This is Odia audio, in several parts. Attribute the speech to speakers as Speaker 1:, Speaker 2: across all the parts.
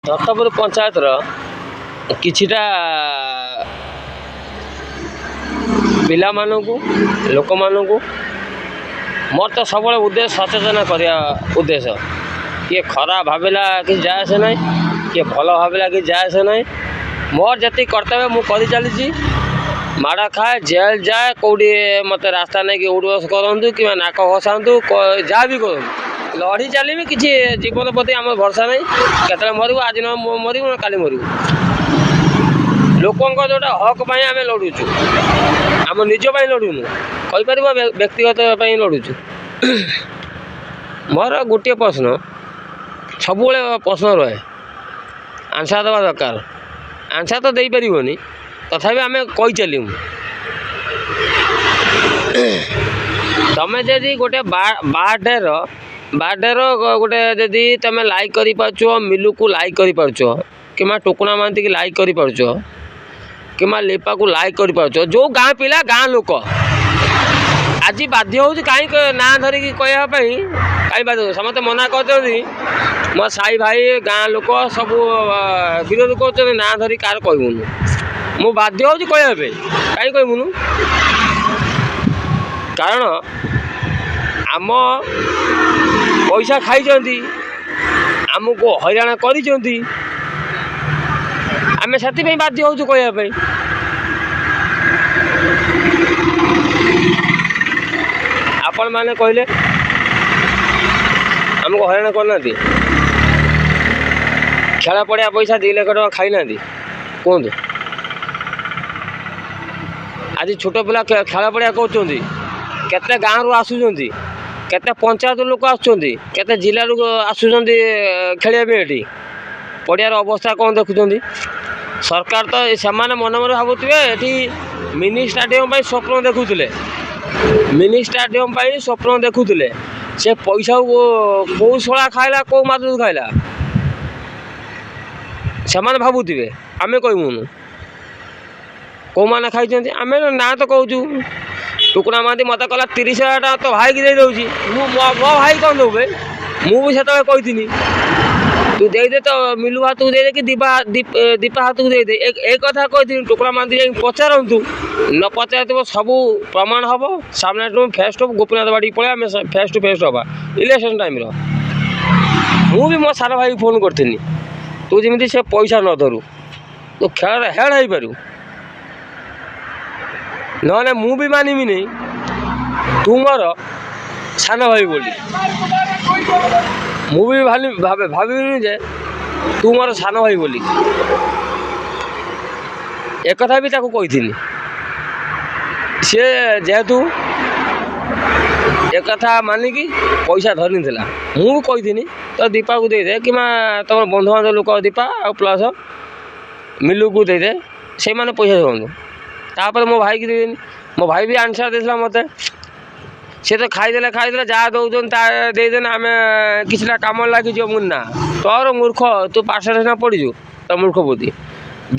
Speaker 1: ରତପୁର ପଞ୍ଚାୟତର କିଛିଟା ପିଲାମାନଙ୍କୁ ଲୋକମାନଙ୍କୁ ମୋର ତ ସବୁବେଳେ ଉଦ୍ଦେଶ୍ୟ ସଚେତନ କରିବା ଉଦ୍ଦେଶ୍ୟ। କିଏ ଖରାପ ଭାବିଲା କିଛି ଯାଏ ଆସେ ନାହିଁ, କିଏ ଭଲ ଭାବିଲା କିଛି ଯାଏ ଆସେ ନାହିଁ। ମୋର ଯେତିକି କର୍ତ୍ତବ୍ୟ ମୁଁ କରି ଚାଲିଛି। ମାଡ଼ ଖାଏ, ଜେଲ୍ ଯାଏ, କେଉଁଠି ମୋତେ ରାସ୍ତା ନେଇକି ଉଡ଼ବସ କରନ୍ତୁ କିମ୍ବା ନାକ ଘଷାନ୍ତୁ, ଯାହା ବି କରନ୍ତୁ, ଲଢ଼ି ଚାଲିବି। କିଛି ଜୀବନ ପ୍ରତି ଆମର ଭରସା ନାହିଁ। କେତେବେଳେ ମରିବୁ, ଆଜି ନ ମରିବୁ ନା କାଲି ମରିବୁ। ଲୋକଙ୍କ ଯେଉଁଟା ହକ୍ ପାଇଁ ଆମେ ଲଢ଼ୁଛୁ, ଆମ ନିଜ ପାଇଁ ଲଢ଼ୁନୁ, କହିପାରିବ ବ୍ୟକ୍ତିଗତ ପାଇଁ ଲଢ଼ୁଛୁ। ମୋର ଗୋଟିଏ ପ୍ରଶ୍ନ, ସବୁବେଳେ ପ୍ରଶ୍ନ ରହେ, ଆନ୍ସର୍ ଦେବା ଦରକାର। ଆନ୍ସର୍ ତ ଦେଇପାରିବନି, ତଥାପି ଆମେ କହି ଚାଲିବୁ। ତମେ ଯଦି ଗୋଟେ ବାର୍ଥଡେର ଗୋଟେ ଯଦି ତମେ ଲାଇକ୍ କରିପାରୁଛ, ମିଲୁକୁ ଲାଇକ୍ କରିପାରୁଛ, କିମ୍ବା ଟୁକୁନା ମହାନ୍ତିକି ଲାଇକ୍ କରିପାରୁଛ, କିମ୍ବା ଲିପାକୁ ଲାଇକ୍ କରିପାରୁଛ, ଯେଉଁ ଗାଁ ପିଲା ଗାଁ ଲୋକ ଆଜି ବାଧ୍ୟ ହେଉଛି କାହିଁକି ନାଁ ଧରିକି କହିବା ପାଇଁ, କାହିଁ ବାଧ୍ୟ ହେଉଛି? ସମସ୍ତେ ମନା କରୁଛନ୍ତି, ମୋ ସାହି ଭାଇ ଗାଁ ଲୋକ ସବୁ ବିରୋଧ କରୁଛନ୍ତି, ନାଁ ଧରି କାହାର କହିବୁନୁ। ମୁଁ ବାଧ୍ୟ ହେଉଛି କହିବା ପାଇଁ। କାହିଁ କହିବୁନୁ? କାରଣ ଆମ ପଇସା ଖାଇଛନ୍ତି, ଆମକୁ ହଇରାଣ କରିଛନ୍ତି, ଆମେ ସେଥିପାଇଁ ବାଧ୍ୟ ହେଉଛୁ କହିବା ପାଇଁ। ଆପଣମାନେ କହିଲେ ଆମକୁ ହଇରାଣ କରୁନାହାନ୍ତି? ଖେଳ ପଡ଼ିଆ ପଇସା 2 ଲକ୍ଷ ଟଙ୍କା ଖାଇନାହାନ୍ତି? କୁହନ୍ତୁ। ଆଜି ଛୋଟ ପିଲା ଖେଳ ପଡ଼ିଆ କରୁଛନ୍ତି, କେତେ ଗାଁରୁ ଆସୁଛନ୍ତି, କେତେ ପଞ୍ଚାୟତ ଲୋକ ଆସୁଛନ୍ତି, କେତେ ଜିଲ୍ଲାରୁ ଆସୁଛନ୍ତି ଖେଳିବା ପାଇଁ। ଏଠି ପଡ଼ିଆର ଅବସ୍ଥା କ'ଣ ଦେଖୁଛନ୍ତି? ସରକାର ତ ସେମାନେ ମନେ ମନେ ଭାବୁଥିବେ ଏଠି ମିନି ଷ୍ଟାଡ଼ିୟମ୍ ପାଇଁ ସ୍ୱପ୍ନ ଦେଖୁଥିଲେ, ମିନି ଷ୍ଟାଡ଼ିୟମ୍ ପାଇଁ ସ୍ୱପ୍ନ ଦେଖୁଥିଲେ। ସେ ପଇସାକୁ କେଉଁ ଶଳା ଖାଇଲା, କେଉଁ ମାଦୁରୁ ଖାଇଲା, ସେମାନେ ଭାବୁଥିବେ। ଆମେ କହିବୁନୁ କେଉଁମାନେ ଖାଇଛନ୍ତି। ଆମେ ନାଁ ତ କହୁଛୁ। ଟୁକୁନା ମହାନ୍ତି ମୋତେ କହିଲା 30,000 ଟଙ୍କା ତ ଭାଇକି ଦେଇଦେଉଛି। ମୁଁ ମୋ ଭାଇ କ'ଣ ଦେବୁ ଭାଇ? ମୁଁ ବି ସେତେବେଳେ କହିଥିଲି ତୁ ଦେଇଦେ, ତ ମିଲୁ ହାତକୁ ଦେଇଦେ କି ଦୀପା ହାତକୁ ଦେଇଦେ, ଏ କଥା କହିଥିଲି। ଟୁକୁନା ମହାନ୍ତି ଯାଇକି ପଚାରନ୍ତୁ, ନ ପଚାରିଥିବ ସବୁ ପ୍ରମାଣ ହେବ। ସାମ୍ନାରେ ଫେସ୍ ଟୁ ଗୋପୀନାଥ ବାଡ଼ିକି ପଳେଇ ଆମେ ଫେସ୍ ଟୁ ଫେସ୍ ହେବା ଇଲେକ୍ସନ୍ ଟାଇମ୍ର। ମୁଁ ବି ମୋ ସାନ ଭାଇକି ଫୋନ୍ କରିଥିଲି, ତୁ ଯେମିତି ସେ ପଇସା ନ ଧରୁ, ତୁ ଖେଳରେ ହେଡ଼ ହେଇପାରିବୁ, ନହେଲେ ମୁଁ ବି ମାନିବିନି ତୁ ମୋର ସାନ ଭାଇ ବୋଲି। ମୁଁ ବି ଭାବିବିନି ଯେ ତୁ ମୋର ସାନ ଭାଇ ବୋଲି। ଏକଥା ବି ତାକୁ କହିଥିଲି। ସିଏ ଯେହେତୁ ଏକଥା ମାନିକି ପଇସା ଧରିଥିଲା, ମୁଁ ବି କହିଥିଲି ତ ଦୀପାକୁ ଦେଇଦେ, କିମ୍ବା ତୁମର ବନ୍ଧୁବାନ୍ଧବ ଲୋକ ଦୀପା ଆଉ ପ୍ଲସ୍ ମିଲୁକୁ ଦେଇଦେ, ସେଇମାନେ ପଇସା ଦିଅନ୍ତୁ। ତାପରେ ମୋ ଭାଇକି ଦେଇଦେନି। ମୋ ଭାଇ ବି ଆନ୍ସର୍ ଦେଇଥିଲା ମୋତେ। ସେ ତ ଖାଇଦେଲେ ଯାହା ଦେଉଛନ୍ତି ତା ଦେଇଦେଲେ, ଆମେ କିଛିଟା କାମରେ ଲାଗିଯିବ। ମୁଁ ନା, ତୋର ମୂର୍ଖ, ତୁ ପାଠରେ ସିନା ପଢ଼ିଛୁ, ତୋ ମୂର୍ଖ ବୁଦ୍ଧି।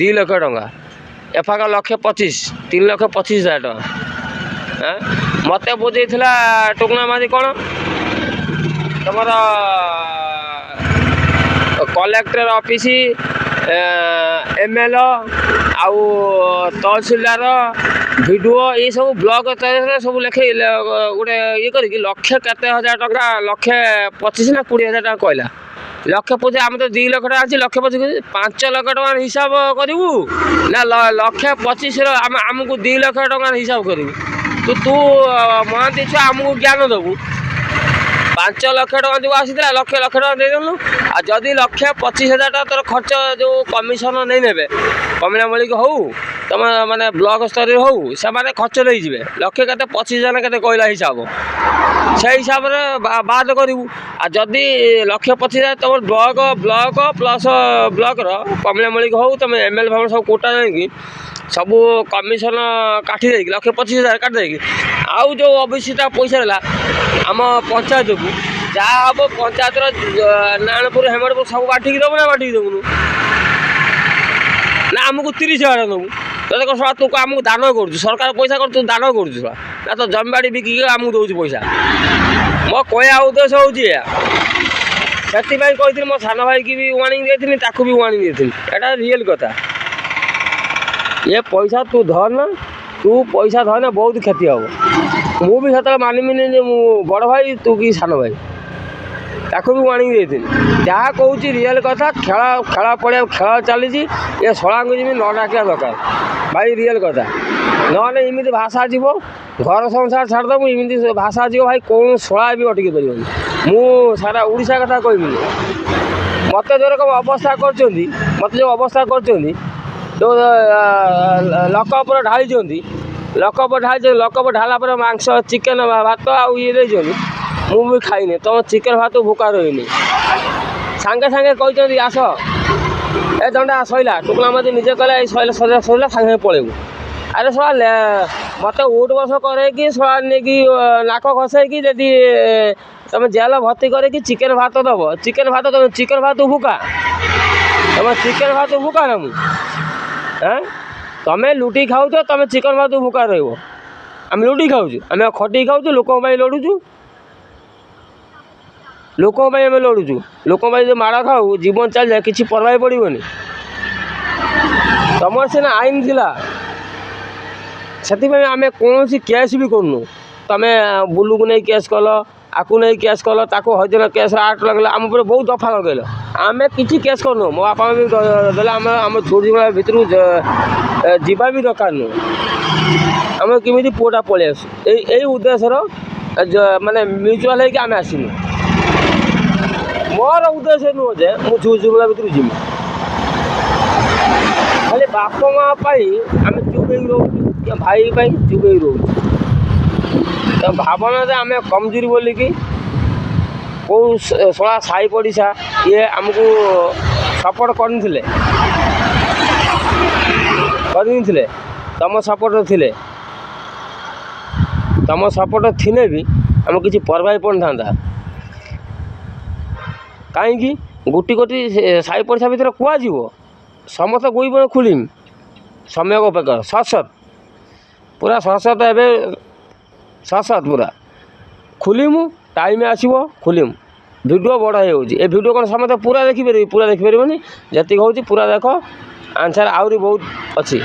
Speaker 1: 2 ଲକ୍ଷ ଟଙ୍କା, ଏଫାକ 1,25,000, 3,25,000 ଟଙ୍କା। ମୋତେ ବୁଝେଇଥିଲା ଟୁକୁନା ମହାନ୍ତି କ'ଣ ତୁମର କଲେକ୍ଟର ଅଫିସ, ML ଆଉ ତହସିଲଦାର, ଭିଡ଼ିଓ, ଏଇସବୁ ବ୍ଲକ ସ୍ତରରେ ସବୁ ଲେଖେଇ ଗୋଟେ ଇଏ କରିକି ଲକ୍ଷେ କେତେ ହଜାର ଟଙ୍କା, 1,25,000 ନା 20,000 ଟଙ୍କା କହିଲା। 1,25,000, ଆମେ ତ 2 ଲକ୍ଷ ଟଙ୍କା ଅଛି, 1,25,000, 5 ଲକ୍ଷ ଟଙ୍କାର ହିସାବ କରିବୁ ନା 1,25,000ର ଆମକୁ 2 ଲକ୍ଷ ଟଙ୍କାର ହିସାବ କରିବୁ? ତୁ ମହାନ୍ତି ଛୁଆ ଆମକୁ ଜ୍ଞାନ ଦେବୁ। 5 ଲକ୍ଷ ଟଙ୍କା ଯେଉଁ ଆସିଥିଲା, ଲକ୍ଷ ଟଙ୍କା ଦେଇଦେଲୁ। ଆଉ ଯଦି 1,25,000 ଟଙ୍କା ତୋର ଖର୍ଚ୍ଚ ଯେଉଁ କମିଶନ ନେଇ ନେବେ, କମିଳାମଳିକ ହଉ ତୁମ ମାନେ ବ୍ଲକ ସ୍ତରରେ ହଉ, ସେମାନେ ଖର୍ଚ୍ଚ ନେଇଯିବେ। ଲକ୍ଷେ କେତେ 25,000 କେତେ କହିଲା ହିସାବ, ସେଇ ହିସାବରେ ବାଦ କରିବୁ। ଆଉ ଯଦି 1,25,000 ତୁମ ବ୍ଲକ ପ୍ଲସ୍ ବ୍ଲକର କମିଳାମଳିକ ହଉ, ତୁମେ ML ଭାବରେ ସବୁ କୋଟା ଯାଇକି ସବୁ କମିଶନ କାଟି ଦେଇକି 1,25,000 କାଟି ଦେଇକି, ଆଉ ଯେଉଁ ଅବଶିଷ୍ଟ ପଇସା ହେଲା ଆମ ପଞ୍ଚାୟତକୁ, ଯାହା ହେବ ପଞ୍ଚାୟତର ନାରାୟଣପୁର, ହେମଡ଼ପୁର ସବୁ ବାଟିକି ଦେବୁ ନା ବାଟିକି ଦେବୁନୁ? ନା ଆମକୁ 30,000 ଦେବୁ? ତୋତେ କ'ଣ ଶଳା, ତୁ ଆମକୁ ଦାନ କରୁଛୁ? ସରକାର ପଇସା କରୁଛୁ, ତୁ ଦାନ କରୁଛୁ ଶଳା? ନା ତ ଜମିବାଡ଼ି ବିକିକି ଆମକୁ ଦେଉଛି ପଇସା? ମୋ କହିବା ଉଦ୍ଦେଶ୍ୟ ହେଉଛି ଏଇଆ। ସେଥିପାଇଁ କହିଥିଲି ମୋ ସାନ ଭାଇକି ବି ୱାର୍ଣ୍ଣିଂ ଦେଇଥିଲି, ତାକୁ ବି ୱାର୍ଣ୍ଣିଂ ଦେଇଥିଲି। ଏଇଟା ରିଏଲ୍ କଥା। ଏ ପଇସା ତୁ ଧରନା, ତୁ ପଇସା ଧରନା ବହୁତ କ୍ଷତି ହେବ। ମୁଁ ବି ସେତେବେଳେ ମାନିବିନି ଯେ ମୁଁ ବଡ଼ ଭାଇ ତୁ କି ସାନ ଭାଇ, ତାକୁ ବି ୱାର୍ଣ୍ଣିଂ ଦେଇଥିଲି। ଯାହା କହୁଛି ରିଏଲ୍ କଥା। ଖେଳ ପଡ଼ିଆ ଖେଳ ଚାଲିଛି, ଏ ଶଳାଙ୍କୁ ଯେମିତି ନ ଡାକିବା ଦରକାର ଭାଇ, ରିଏଲ୍ କଥା। ନହେଲେ ଏମିତି ଭାଷା ଯିବ, ଘର ସଂସାର ଛାଡ଼ିଦେବୁ, ଏମିତି ଭାଷା ଯିବ ଭାଇ, କୌଣସି ଶଳା ବି ଅଟକି ପାରିବନି। ମୁଁ ସାରା ଓଡ଼ିଶା କଥା କହିବିନି। ମୋତେ ଯେଉଁ ରକମ ଅବସ୍ଥା କରିଛନ୍ତି, ଯେଉଁ ଲକଅପ୍ ଢାଳିଛନ୍ତି, ଲକଅପ୍ ଢାଳିଲା ପରେ ମାଂସ, ଚିକେନ୍, ଭାତ ଆଉ ଇଏ ଦେଇଛନ୍ତି, ମୁଁ ବି ଖାଇନି। ତୁମ ଚିକେନ୍ ଭାତ ଭୋକା ରହିନି। ସାଙ୍ଗେ ସାଙ୍ଗେ କହିଛନ୍ତି ଆସ, ଏ ଦଣ୍ଡା ସଇଲା। ଟୁକୁନା ମୋତେ ନିଜେ କହିଲା ଏଇ ସଇଲା ସାଙ୍ଗେ ସାଙ୍ଗେ ପଳେଇବୁ। ଆରେ ଶଳା ମୋତେ ଉଠ ବସ କରେଇକି ଶଳା ନେଇକି ନାକ ଘଷେଇକି ଯଦି ତୁମେ ଜେଲ ଭର୍ତ୍ତି କରିକି ଚିକେନ୍ ଭାତ ଦେବ, ଚିକେନ୍ ଭାତ ଭୋକା, ତୁମେ ଚିକେନ୍ ଭାତ ଭୋକା ନା ମୁଁ? ତମେ ଲୁଟି ଖାଉଛ, ତୁମେ ଚିକେନ୍ ଭାତ ଭୋକା ରହିବ। ଆମେ ଲୁଟି ଖାଉଛୁ, ଆମେ ଖଟିକି ଖାଉଛୁ, ଲୋକଙ୍କ ପାଇଁ ଲଢ଼ୁଛୁ। ଲୋକଙ୍କ ପାଇଁ ଆମେ ଲଢ଼ୁଛୁ। ଲୋକଙ୍କ ପାଇଁ ଯଦି ମାଡ଼ ଖାଉ, ଜୀବନ ଚାଲିଯାଏ, କିଛି ପରବାହ ପଡ଼ିବନି। ତମର ସିନା ଆଇନ ଥିଲା, ସେଥିପାଇଁ ଆମେ କୌଣସି କେସ୍ ବି କରୁନୁ। ତମେ ବୁଲୁକୁ ନେଇ କେସ୍ କଲ, ଆକୁ ନେଇ କେସ୍ କଲ, ତାକୁ ହଇଜନ କେସ୍ ଆର୍ଟ ଲଗେଇଲ, ଆମ ଉପରେ ବହୁତ ଦଫା ଲଗେଇଲ। ଆମେ କିଛି କେସ୍ କରୁନୁ। ମୋ ବାପା ବି ଦେଲେ, ଆମ ଛୋଟ ଭିତରକୁ ଯିବା ବି ଦରକାର ନୁହଁ। ଆମେ କେମିତି ପୁଅଟା ପଳେଇ ଆସୁ, ଏଇ ଉଦ୍ଦେଶ୍ୟର ମାନେ ମ୍ୟୁଚୁଆଲ୍ ହେଇକି ଆମେ ଆସିନୁ। ମୋର ଉଦ୍ଦେଶ୍ୟ ନୁହଁ ଯେ ମୁଁ ଝୁଲା ଭିତରୁ ଯିବି। ଖାଲି ବାପ ମା ପାଇଁ ଆମେ ଚୁପ୍ ହେଇକି ରହୁଛୁ, ଭାଇ ପାଇଁ ଚୁପ୍ ହେଇକି ରହୁଛୁ। ତ ଭାବନା ଯେ ଆମେ କମଜୋରି ବୋଲିକି କେଉଁ ଶଳା ସାହି ପଡ଼ିଶା ଇଏ ଆମକୁ ସପୋର୍ଟ କରିନଥିଲେ। ତମ ସପୋର୍ଟ ଥିଲେ ବି ଆମେ କିଛି ପରବାହ ପଡ଼ିନଥାନ୍ତା। କାହିଁକି ଗୋଟି ସାହି ପଡ଼ିଶା ଭିତରେ କୁହାଯିବ, ସମସ୍ତେ ଗୁଇବ ଖୋଲିମ୍, ସମ୍ୟକ ଅପେକ୍ଷା ପୁରା ସତସତ ଏବେ ପୁରା ଖୋଲିମୁ, ଟାଇମ୍ ଆସିବ ଖୋଲିମୁ। ଭିଡ଼ିଓ ବଡ଼ ହେଇଯାଉଛି। ଏ ଭିଡ଼ିଓ କ'ଣ ସମସ୍ତେ ପୁରା ଦେଖିପାରିବେ? ପୁରା ଦେଖିପାରିବନି। ଯେତିକି ହେଉଛି ପୁରା ଦେଖ, ଆନ୍ସର୍ ଆହୁରି ବହୁତ ଅଛି।